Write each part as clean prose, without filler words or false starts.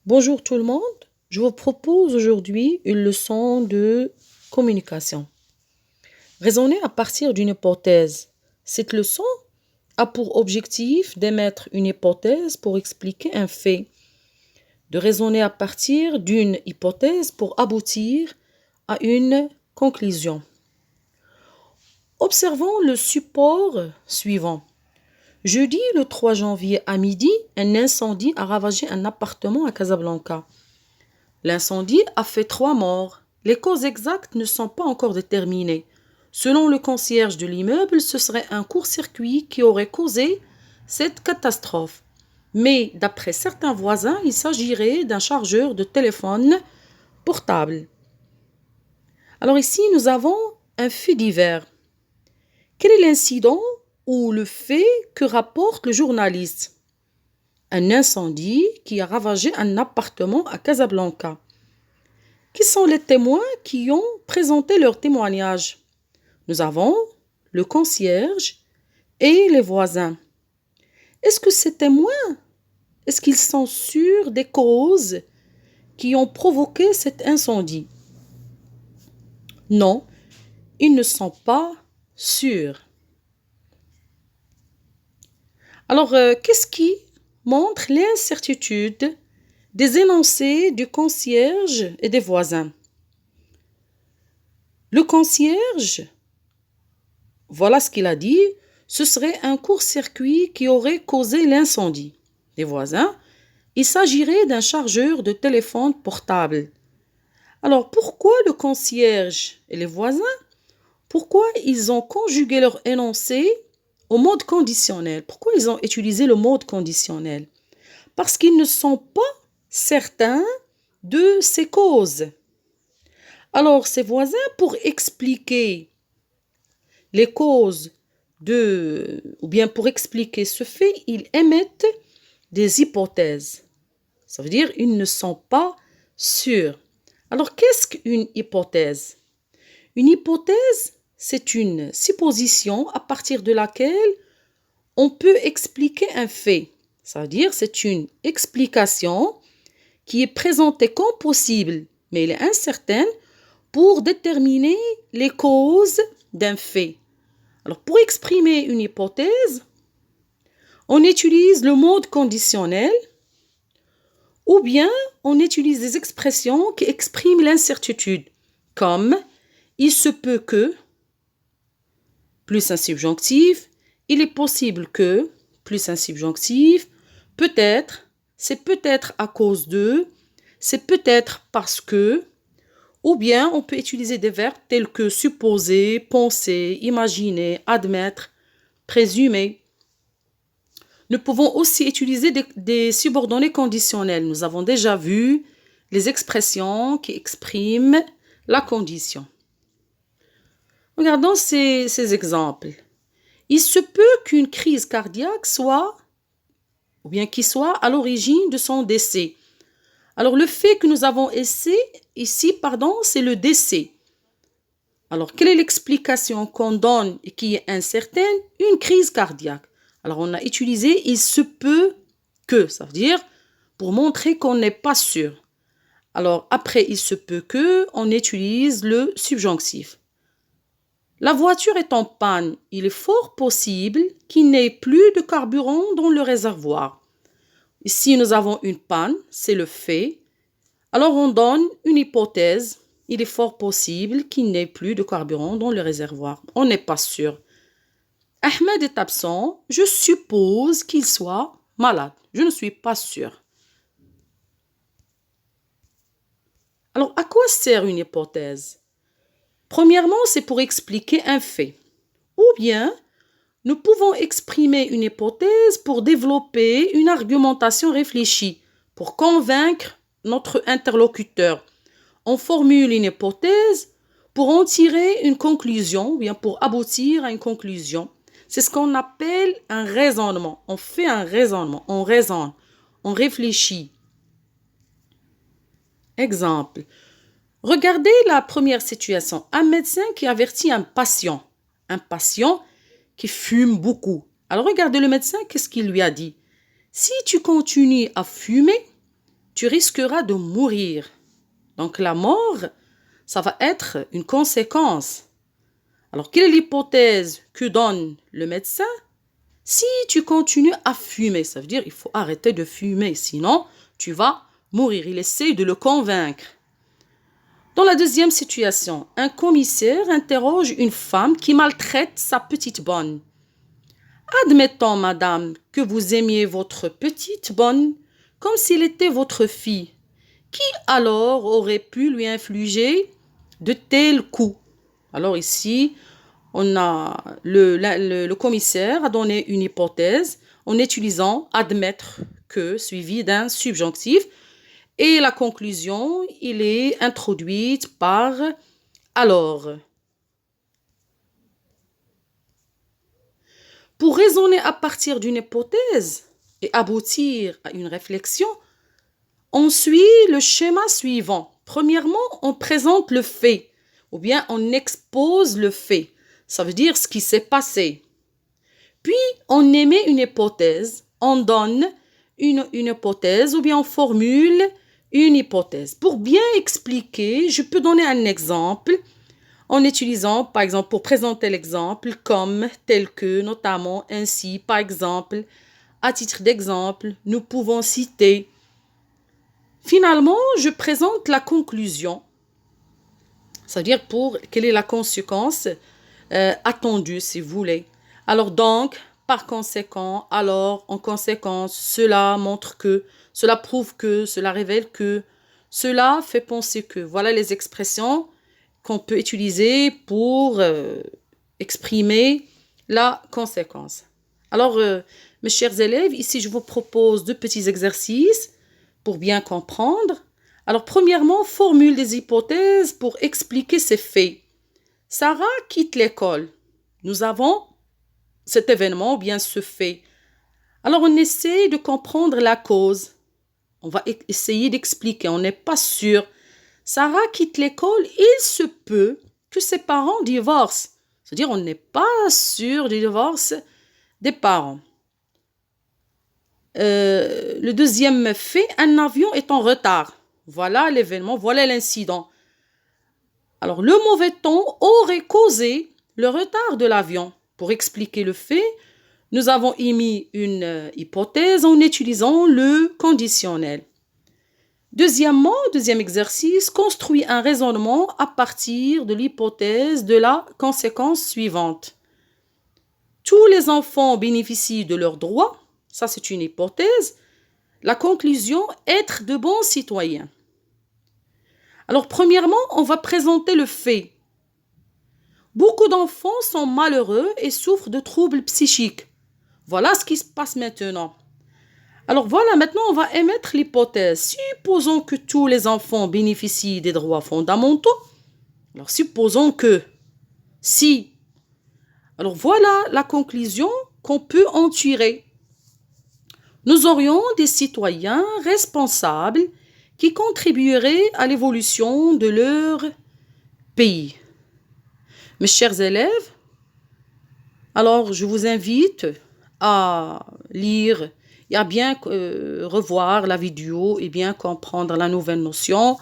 Bonjour tout le monde, je vous propose aujourd'hui une leçon de communication. Raisonner à partir d'une hypothèse. Cette leçon a pour objectif d'émettre une hypothèse pour expliquer un fait, de raisonner à partir d'une hypothèse pour aboutir à une conclusion. Observons le support suivant. Jeudi, le 3 janvier à midi, un incendie a ravagé un appartement à Casablanca. L'incendie a fait 3 morts. Les causes exactes ne sont pas encore déterminées. Selon le concierge de l'immeuble, ce serait un court-circuit qui aurait causé cette catastrophe. Mais d'après certains voisins, il s'agirait d'un chargeur de téléphone portable. Alors ici, nous avons un fait divers. Quel est l'incident ou le fait que rapporte le journaliste? Un incendie qui a ravagé un appartement à Casablanca. Qui sont les témoins qui ont présenté leur témoignage? Nous avons le concierge et les voisins. Est-ce que ces témoins, est-ce qu'ils sont sûrs des causes qui ont provoqué cet incendie? Non, ils ne sont pas sûrs. Alors, qu'est-ce qui montre l'incertitude des énoncés du concierge et des voisins? Le concierge, voilà ce qu'il a dit, ce serait un court-circuit qui aurait causé l'incendie. Les voisins, il s'agirait d'un chargeur de téléphone portable. Alors, pourquoi le concierge et les voisins, pourquoi ils ont conjugué leur énoncé au mode conditionnel? Pourquoi ils ont utilisé le mode conditionnel? Parce qu'ils ne sont pas certains de ces causes. Alors, ces voisins, pour expliquer les causes ou bien pour expliquer ce fait, ils émettent des hypothèses. Ça veut dire qu'ils ne sont pas sûrs. Alors, qu'est-ce qu'une hypothèse? Une hypothèse, c'est une supposition à partir de laquelle on peut expliquer un fait. Ça veut dire c'est une explication qui est présentée comme possible, mais elle est incertaine pour déterminer les causes d'un fait. Alors, pour exprimer une hypothèse, on utilise le mode conditionnel ou bien on utilise des expressions qui expriment l'incertitude, comme « il se peut que » plus un subjonctif, « il est possible que » plus un subjonctif, « peut-être », c'est peut-être à cause de, c'est peut-être parce que, ou bien on peut utiliser des verbes tels que supposer, penser, imaginer, admettre, présumer. Nous pouvons aussi utiliser des subordonnés conditionnels. Nous avons déjà vu les expressions qui expriment la condition. Regardons ces exemples. Il se peut qu'une crise cardiaque soit à l'origine de son décès. Alors, le fait que nous avons ici, c'est le décès. Alors, quelle est l'explication qu'on donne et qui est incertaine? Une crise cardiaque. Alors, on a utilisé « il se peut que », ça veut dire pour montrer qu'on n'est pas sûr. Alors, après « il se peut que », on utilise le subjonctif. La voiture est en panne. Il est fort possible qu'il n'ait plus de carburant dans le réservoir. Ici, nous avons une panne, c'est le fait. Alors, on donne une hypothèse. Il est fort possible qu'il n'ait plus de carburant dans le réservoir. On n'est pas sûr. Ahmed est absent. Je suppose qu'il soit malade. Je ne suis pas sûr. Alors, à quoi sert une hypothèse? Premièrement, c'est pour expliquer un fait. Ou bien, nous pouvons exprimer une hypothèse pour développer une argumentation réfléchie, pour convaincre notre interlocuteur. On formule une hypothèse pour en tirer une conclusion, ou bien pour aboutir à une conclusion. C'est ce qu'on appelle un raisonnement. On fait un raisonnement, on raisonne, on réfléchit. Exemple. Regardez la première situation. Un médecin qui avertit un patient qui fume beaucoup. Alors regardez le médecin, qu'est-ce qu'il lui a dit? Si tu continues à fumer, tu risqueras de mourir. Donc la mort, ça va être une conséquence. Alors, quelle est l'hypothèse que donne le médecin? Si tu continues à fumer, ça veut dire qu'il faut arrêter de fumer, sinon tu vas mourir. Il essaie de le convaincre. Dans la deuxième situation, un commissaire interroge une femme qui maltraite sa petite bonne. Admettons, madame, que vous aimiez votre petite bonne comme s'il était votre fille. Qui alors aurait pu lui infliger de tels coups? Alors ici, le commissaire a donné une hypothèse en utilisant admettre que suivi d'un subjonctif et la conclusion, il est introduite par alors. Pour raisonner à partir d'une hypothèse et aboutir à une réflexion, on suit le schéma suivant. Premièrement, on présente le fait ou bien on expose le fait. Ça veut dire ce qui s'est passé. Puis, on émet une hypothèse, on donne une hypothèse ou bien on formule une hypothèse. Pour bien expliquer, je peux donner un exemple en utilisant, par exemple, pour présenter l'exemple comme tel que, notamment, ainsi, par exemple, à titre d'exemple, nous pouvons citer. Finalement, je présente la conclusion. Ça veut dire quelle est la conséquence attendue, si vous voulez. Alors donc, par conséquent, alors, en conséquence, cela montre que, cela prouve que, cela révèle que, cela fait penser que. Voilà les expressions qu'on peut utiliser pour exprimer la conséquence. Alors, mes chers élèves, ici, je vous propose deux petits exercices pour bien comprendre. Alors, premièrement, formule des hypothèses pour expliquer ces faits. Sarah quitte l'école. Nous avons cet événement ou bien ce fait. Alors, on essaie de comprendre la cause. On va essayer d'expliquer. On n'est pas sûr. Sarah quitte l'école. Il se peut que ses parents divorcent. C'est-à-dire, on n'est pas sûr du divorce des parents. Le deuxième fait, un avion est en retard. Voilà l'événement, voilà l'incident. Alors, le mauvais temps aurait causé le retard de l'avion. Pour expliquer le fait, nous avons émis une hypothèse en utilisant le conditionnel. Deuxièmement, deuxième exercice, construit un raisonnement à partir de l'hypothèse de la conséquence suivante. Tous les enfants bénéficient de leurs droits, ça c'est une hypothèse. La conclusion, être de bons citoyens. Alors premièrement, on va présenter le fait. Beaucoup d'enfants sont malheureux et souffrent de troubles psychiques. Voilà ce qui se passe maintenant. Alors voilà, maintenant on va émettre l'hypothèse. Supposons que tous les enfants bénéficient des droits fondamentaux. Alors supposons que si. Alors voilà la conclusion qu'on peut en tirer. Nous aurions des citoyens responsables qui contribueraient à l'évolution de leur pays. Mes chers élèves, alors je vous invite à lire et à bien revoir la vidéo et bien comprendre la nouvelle notion.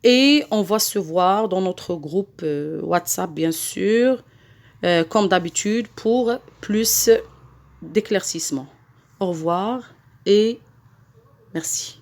Et on va se voir dans notre groupe WhatsApp, bien sûr, comme d'habitude, pour plus d'éclaircissement. Au revoir et merci.